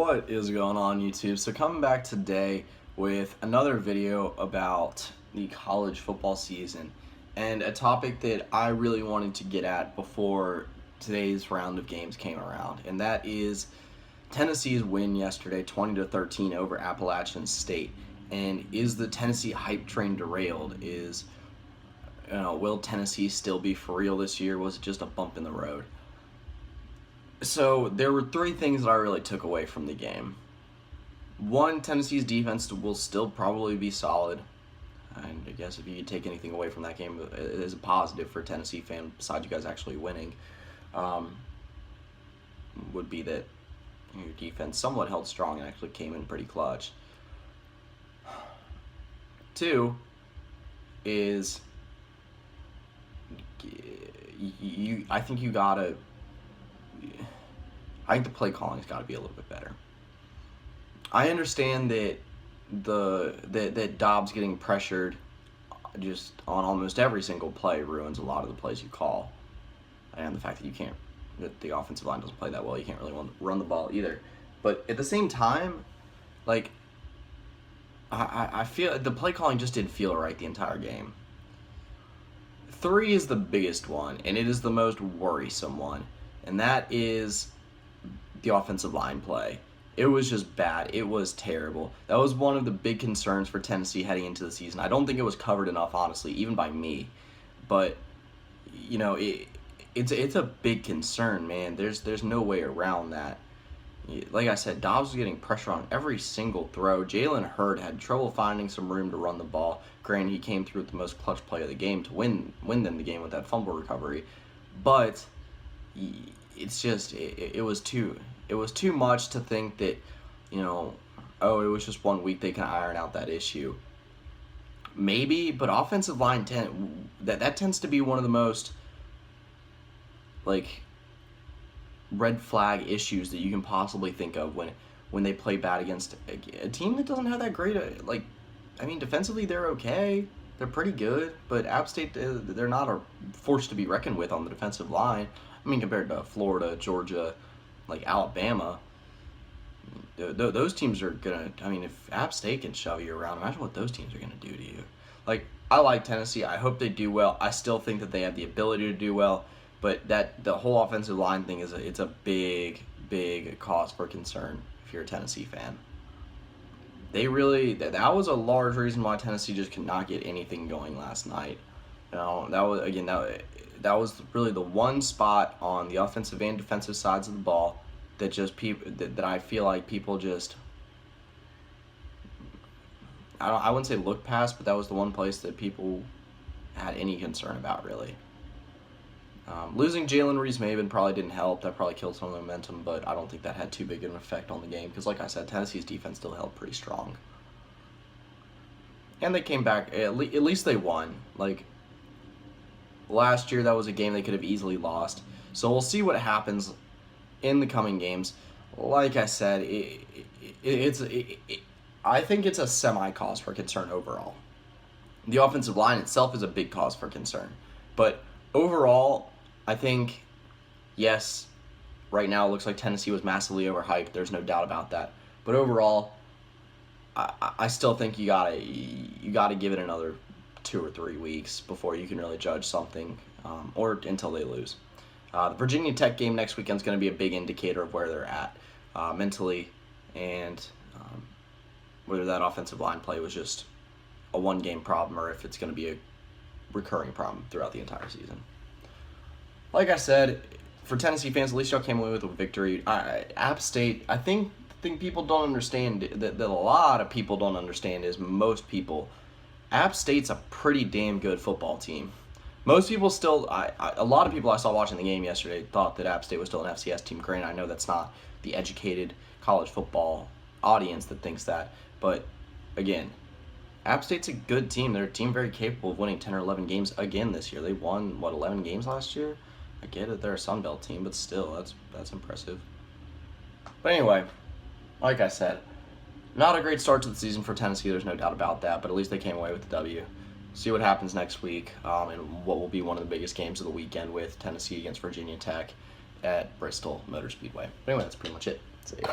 What is going on, YouTube? So coming back today with another video about the college football season and a topic that I really wanted to get at before today's round of games came around, and that is Tennessee's win yesterday 20-13 over Appalachian State. And is the Tennessee hype train derailed? Will Tennessee still be for real this year? Was it just a bump in the road? So there were three things that I really took away from the game. One, Tennessee's defense will still probably be solid. And I guess if you could take anything away from that game, it is a positive for a Tennessee fan, besides you guys actually winning, would be that your defense somewhat held strong and actually came in pretty clutch. Two is I think the play calling's got to be a little bit better. I understand that that Dobbs getting pressured just on almost every single play ruins a lot of the plays you call, and the fact that the offensive line doesn't play that well, you can't really run the ball either. But at the same time, like, I feel the play calling just didn't feel right the entire game. Three is the biggest one, and it is the most worrisome one, and that is the offensive line play. It was just bad. It was terrible. That was one of the big concerns for Tennessee heading into the season. I don't think it was covered enough, honestly, even by me. But it's a big concern, man. There's no way around that. Like I said, Dobbs was getting pressure on every single throw. Jalen Hurd had trouble finding some room to run the ball. Granted, he came through with the most clutch play of the game to win them the game with that fumble recovery. But it's just it was too much to think that, it was just 1 week they can iron out that issue. Maybe, but offensive line that tends to be one of the most red flag issues that you can possibly think of when they play bad against a team that doesn't have that great defensively they're okay. They're pretty good, but App State, they're not a force to be reckoned with on the defensive line. I mean, compared to Florida, Georgia, Alabama, those teams are going to, if App State can shove you around, imagine what those teams are going to do to you. I like Tennessee. I hope they do well. I still think that they have the ability to do well, but the whole offensive line thing it's a big cause for concern if you're a Tennessee fan. That was a large reason why Tennessee just could not get anything going last night. That was really the one spot on the offensive and defensive sides of the ball that that I feel like people just, I wouldn't say look past, but that was the one place that people had any concern about, really. Losing Jalen Reese-Maven probably didn't help. That probably killed some of the momentum, but I don't think that had too big an effect on the game because, like I said, Tennessee's defense still held pretty strong. And they came back. At least they won. Last year, that was a game they could have easily lost. So we'll see what happens in the coming games. Like I said, I think it's a semi-cause for concern overall. The offensive line itself is a big cause for concern. But overall, I think, yes, right now it looks like Tennessee was massively overhyped. There's no doubt about that. But overall, I still think you gotta give it another 2 or 3 weeks before you can really judge something, or until they lose. The Virginia Tech game next weekend is going to be a big indicator of where they're at mentally, and whether that offensive line play was just a one-game problem or if it's going to be a recurring problem throughout the entire season. Like I said, for Tennessee fans, at least y'all came away with a victory. App State, I think people don't understand, that a lot of people don't understand is most people, App State's a pretty damn good football team. Most people still, a lot of people I saw watching the game yesterday thought that App State was still an FCS team. Granted, I know that's not the educated college football audience that thinks that, but again, App State's a good team. They're a team very capable of winning 10 or 11 games again this year. They won, 11 games last year? I get it, they're a Sun Belt team, but still, that's impressive. But anyway, like I said, not a great start to the season for Tennessee, there's no doubt about that, but at least they came away with the W. See what happens next week, and what will be one of the biggest games of the weekend with Tennessee against Virginia Tech at Bristol Motor Speedway. But anyway, that's pretty much it. See ya.